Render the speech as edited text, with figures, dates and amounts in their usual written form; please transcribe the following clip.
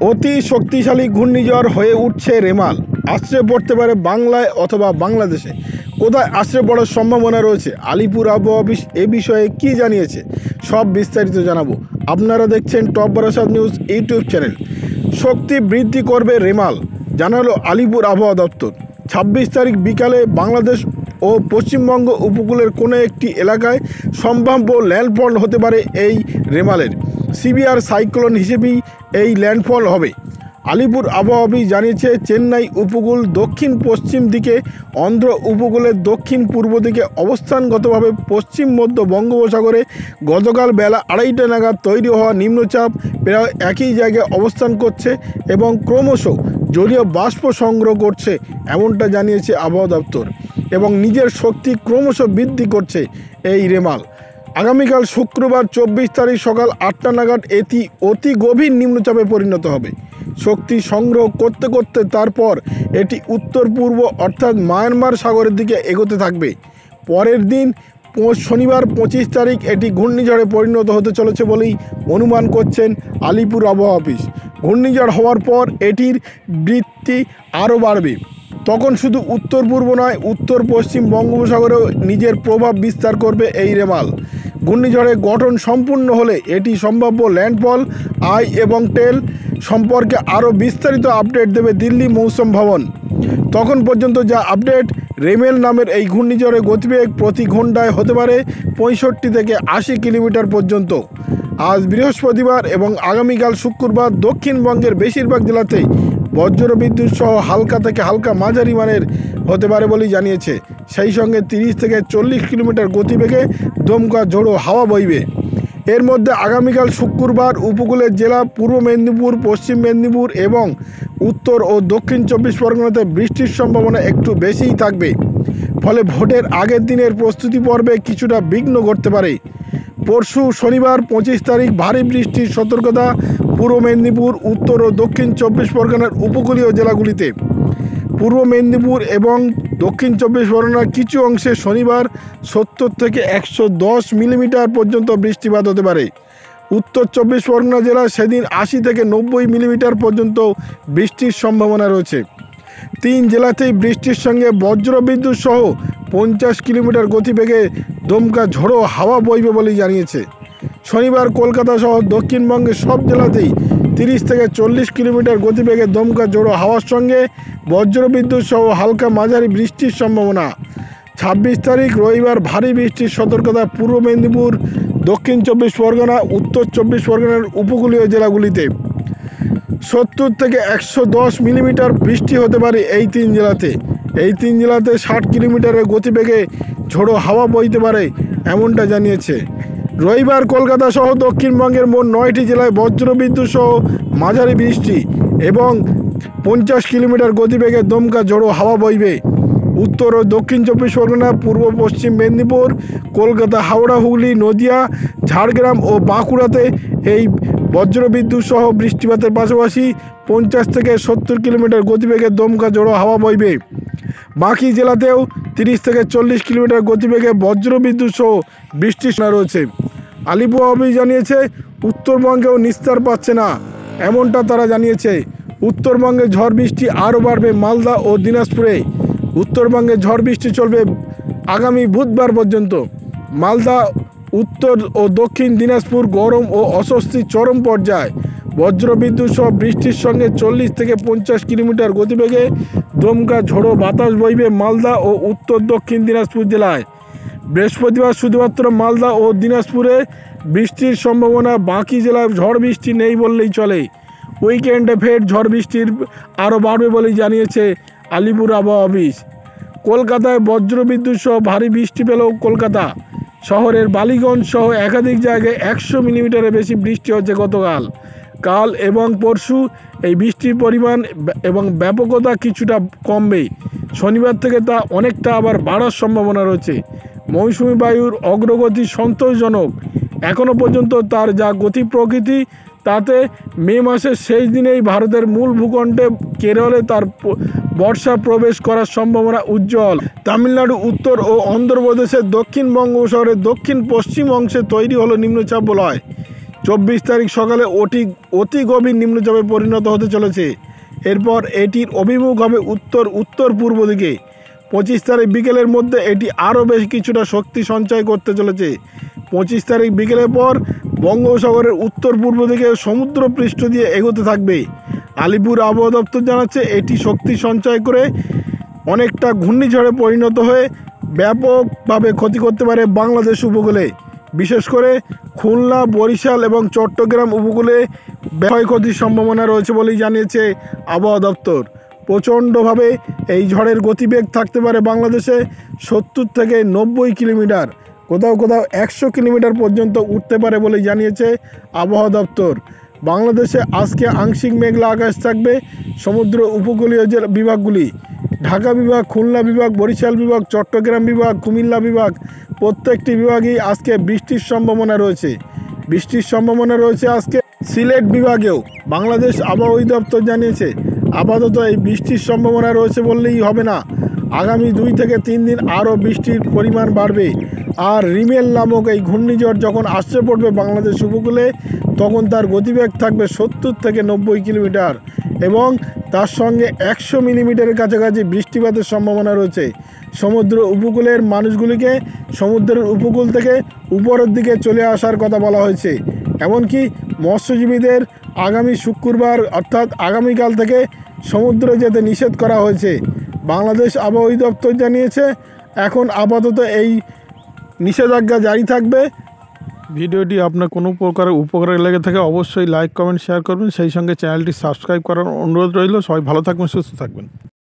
অতি শক্তিশালী ঘূর্ণিঝড় হয়ে উঠছে রেমাল। আছড়ে পড়তে পারে বাংলায় অথবা বাংলাদেশে। কোথায় আছড়ে পড়ার সম্ভাবনা রয়েছে, আলিপুর আবহাওয়া অফিস এ বিষয়ে কি জানিয়েছে, সব বিস্তারিত জানাবো। আপনারা দেখছেন top Barasat news YouTube channel. শক্তি বৃদ্ধি করবে রেমাল, জানালো আলিপুর আবহাওয়া দপ্তর। 26 তারিখ বিকালে বাংলাদেশ ও পশ্চিমবঙ্গ উপকূলের কোনো একটি এলাকায় সম্ভাব্য ল্যান্ডফল হতে পারে এই রেমালের। সিভিয়ার সাইক্লোন হিসেবেই এই ল্যান্ডফল হবে। আলিপুর আবহাওয়া অফিস জানিয়েছে, চেন্নাই উপকূল দক্ষিণ পশ্চিম দিকে, অন্ধ্র উপকূলের দক্ষিণ পূর্ব দিকে অবস্থানগতভাবে পশ্চিম মধ্য বঙ্গোপসাগরে গতকাল বেলা 2:30 নাগাদ তৈরি হওয়া নিম্নচাপ প্রায় একই জায়গায় অবস্থান করছে এবং ক্রমশ জলীয় বাষ্প সংগ্রহ করছে, এমনটা জানিয়েছে আবহাওয়া দপ্তর। এবং নিজের শক্তি ক্রমশ বৃদ্ধি করছে এই রেমাল। আগামীকাল শুক্রবার 24 তারিখ সকাল 8টা নাগাদ এটি অতি গভীর নিম্নচাপে পরিণত হবে। শক্তি সংগ্রহ করতে করতে তারপর এটি উত্তর পূর্ব অর্থাৎ মায়ানমার সাগরের দিকে এগোতে থাকবে। পরের দিন শনিবার 25 তারিখ এটি ঘূর্ণিঝড়ে পরিণত হতে চলেছে বলেই অনুমান করছেন আলিপুর আবহাওয়া অফিস। ঘূর্ণিঝড় হওয়ার পর এটির বৃত্তি আরও বাড়বে। তখন শুধু উত্তর পূর্ব নয়, উত্তর পশ্চিম বঙ্গোপসাগরেও নিজের প্রভাব বিস্তার করবে এই রেমাল। ঘূর্ণিঝড়ের গঠন সম্পূর্ণ হলে এটি সম্ভাব্য ল্যান্ডফল, আই এবং টেল সম্পর্কে আরও বিস্তারিত আপডেট দেবে দিল্লি মৌসুম ভবন। তখন পর্যন্ত যা আপডেট, রেমেল নামের এই ঘূর্ণিঝড়ের গতিবেগ প্রতি ঘন্টায় হতে পারে 65 থেকে 80 কিলোমিটার পর্যন্ত। আজ বৃহস্পতিবার এবং আগামীকাল শুক্রবার দক্ষিণবঙ্গের বেশিরভাগ জেলাতেই বজ্রবিদ্যুৎ সহ হালকা থেকে হালকা মাঝারি মানের হতে পারে বলেই জানিয়েছে। সেই সঙ্গে 30 থেকে 40 কিলোমিটার গতিবেগে দমকা ঝোড়ো হাওয়া বইবে। এর মধ্যে আগামীকাল শুক্রবার উপকূলের জেলা পূর্ব মেদিনীপুর, পশ্চিম মেদিনীপুর এবং উত্তর ও দক্ষিণ 24 পরগনাতে বৃষ্টির সম্ভাবনা একটু বেশিই থাকবে। ফলে ভোটের আগের দিনের প্রস্তুতি পর্বে কিছুটা বিঘ্ন ঘটতে পারে। পরশু শনিবার 25 তারিখ ভারী বৃষ্টির সতর্কতা পূর্ব মেদিনীপুর, উত্তর ও দক্ষিণ 24 পরগনার উপকূলীয় জেলাগুলিতে। পূর্ব মেদিনীপুর এবং দক্ষিণ 24 পরগনার কিছু অংশে শনিবার 70 থেকে 110 মিলিমিটার পর্যন্ত বৃষ্টিপাত হতে পারে। উত্তর 24 পরগনা জেলায় সেদিন 80 থেকে 90 মিলিমিটার পর্যন্ত বৃষ্টির সম্ভাবনা রয়েছে। 3 জেলাতেই বৃষ্টির সঙ্গে বজ্রবিদ্যুৎ সহ 50 কিলোমিটার গতিবেগে দমকা ঝোড়ো হাওয়া বইবে বলেই জানিয়েছে। শনিবার কলকাতা সহ দক্ষিণবঙ্গের সব জেলাতেই 30 থেকে 40 কিলোমিটার গতিবেগে দমকা ঝোড়ো হাওয়ার সঙ্গে বজ্রবিদ্যুৎ সহ হালকা মাঝারি বৃষ্টির সম্ভাবনা। 26 তারিখ রবিবার ভারী বৃষ্টির সতর্কতা পূর্ব মেদিনীপুর, দক্ষিণ 24 পরগনা, উত্তর 24 পরগনার উপকূলীয় জেলাগুলিতে। 70 থেকে 110 মিলিমিটার বৃষ্টি হতে পারে এই 3 জেলাতে। এই 3 জেলাতে 60 কিলোমিটারের গতিবেগে ঝোড়ো হাওয়া বইতে পারে, এমনটা জানিয়েছে। রবিবার কলকাতা সহ দক্ষিণবঙ্গের মোট 9টি জেলায় বজ্রবিদ্যুৎ সহ মাঝারি বৃষ্টি এবং 50 কিলোমিটার গতিবেগে দমকা ঝোড়ো হাওয়া বইবে। উত্তর ও দক্ষিণ 24 পরগনা, পূর্ব পশ্চিম মেদিনীপুর, কলকাতা, হাওড়া, হুগলি, নদিয়া, ঝাড়গ্রাম ও বাঁকুড়াতে এই বজ্রবিদ্যুৎ সহ বৃষ্টিপাতের পাশাপাশি 50 থেকে 70 কিলোমিটার গতিবেগে দমকা ঝোড়ো হাওয়া বইবে। বাকি জেলাতেও 30 থেকে 40 কিলোমিটার গতিবেগে বজ্রবিদ্যুৎ সহ বৃষ্টির সম্ভাবনা রয়েছে। আলিপুর অফিস জানিয়েছে, উত্তরবঙ্গেও নিস্তার পাচ্ছে না, এমনটা তারা জানিয়েছে। উত্তরবঙ্গে ঝড় বৃষ্টি আরও বাড়বে মালদা ও দিনাজপুরে। উত্তরবঙ্গে ঝড় বৃষ্টি চলবে আগামী বুধবার পর্যন্ত। মালদা, উত্তর ও দক্ষিণ দিনাজপুর গরম ও অস্বস্তির চরম পর্যায়ে। বজ্রবিদ্যুৎ সহ বৃষ্টির সঙ্গে 40 থেকে 50 কিলোমিটার গতিবেগে দমকা ঝোড়ো বাতাস বইবে মালদা ও উত্তর দক্ষিণ দিনাজপুর জেলায়। বৃহস্পতিবার শুধুমাত্র মালদা ও দিনাজপুরে বৃষ্টির সম্ভাবনা, বাকি জেলায় ঝড় বৃষ্টি নেই বললেই চলে। উইকেন্ডে ফের ঝড় বৃষ্টির আরও বাড়বে বলেই জানিয়েছে আলিপুর আবহাওয়া অফিস। কলকাতায় বজ্রবিদ্যুৎ সহ ভারী বৃষ্টি পেল কলকাতা শহরের বালিগঞ্জ সহ একাধিক জায়গায় 100 মিলিমিটারের বেশি বৃষ্টি হচ্ছে গতকাল। কাল এবং পরশু এই বৃষ্টির পরিমাণ এবং ব্যাপকতা কিছুটা কমবে। শনিবার থেকে তা অনেকটা আবার বাড়ার সম্ভাবনা রয়েছে। মৌসুমি বায়ুর অগ্রগতি সন্তোষজনক। এখনও পর্যন্ত তার যা গতি প্রকৃতি, তাতে মে মাসের শেষ দিনেই ভারতের মূল ভূখণ্ডে কেরলে তার বর্ষা প্রবেশ করার সম্ভাবনা উজ্জ্বল। তামিলনাড়ু, উত্তর ও অন্ধ্রপ্রদেশের দক্ষিণ বঙ্গোপসাগরের দক্ষিণ পশ্চিম অংশে তৈরি হলো নিম্নচাপ বলয়। 24 তারিখ সকালে অতি গভীর নিম্নচাপে পরিণত হতে চলেছে। এরপর এটির অভিমুখ হবে উত্তর পূর্ব দিকে। 25 তারিখ বিকেলের মধ্যে এটি আরও বেশ কিছুটা শক্তি সঞ্চয় করতে চলেছে। 25 তারিখ বিকেলের পর বঙ্গোপসাগরের উত্তর পূর্ব দিকে সমুদ্র পৃষ্ঠ দিয়ে এগোতে থাকবে। আলিপুর আবহাওয়া দপ্তর জানাচ্ছে এটি শক্তি সঞ্চয় করে অনেকটা ঘূর্ণিঝড়ে পরিণত হয়ে ব্যাপকভাবে ক্ষতি করতে পারে বাংলাদেশ উপকূলে। বিশেষ করে খুলনা, বরিশাল এবং চট্টগ্রাম উপকূলে ক্ষয়ক্ষতির সম্ভাবনা রয়েছে বলেই জানিয়েছে আবহাওয়া দপ্তর। প্রচণ্ডভাবে এই ঝড়ের গতিবেগ থাকতে পারে বাংলাদেশে 70 থেকে 90 কিলোমিটার, কোথাও কোথাও 100 কিলোমিটার পর্যন্ত উঠতে পারে বলেই জানিয়েছে আবহাওয়া দপ্তর। বাংলাদেশে আজকে আংশিক মেঘলা আকাশ থাকবে। সমুদ্র উপকূলীয় যে বিভাগগুলি ঢাকা বিভাগ, খুলনা বিভাগ, বরিশাল বিভাগ, চট্টগ্রাম বিভাগ, কুমিল্লা বিভাগ প্রত্যেকটি বিভাগেই আজকে বৃষ্টির সম্ভাবনা রয়েছে। আজকে সিলেট বিভাগেও বাংলাদেশ আবহাওয়া অধিদপ্তর জানিয়েছে আপাতত এই বৃষ্টির সম্ভাবনা রয়েছে বললেই হবে না। আগামী 2 থেকে 3 দিন আরও বৃষ্টির পরিমাণ বাড়বে। আর রিমেল নামক এই ঘূর্ণিঝড় যখন আছড়ে পড়বে বাংলাদেশ উপকূলে তখন তার গতিবেগ থাকবে 70 থেকে 90 কিলোমিটার এবং তার সঙ্গে 100 মিলিমিটারের কাছাকাছি বৃষ্টিপাতের সম্ভাবনা রয়েছে। সমুদ্র উপকূলের মানুষগুলিকে সমুদ্রের উপকূল থেকে উপরের দিকে চলে আসার কথা বলা হয়েছে। এমনকি মৎস্যজীবীদের আগামী শুক্রবার অর্থাৎ আগামীকাল থেকে সমুদ্রে যেতে নিষেধ করা হয়েছে। বাংলাদেশ আবহাওয়া অধিদপ্তর জানিয়েছে এখন আপাতত এই নিষেধাজ্ঞা জারি থাকবে। ভিডিওটি আপনার কোনো প্রকারের উপকারে লেগে থাকে অবশ্যই লাইক, কমেন্ট, শেয়ার করবেন। সেই সঙ্গে চ্যানেলটি সাবস্ক্রাইব করার অনুরোধ রইল। সবাই ভালো থাকবেন, সুস্থ থাকবেন।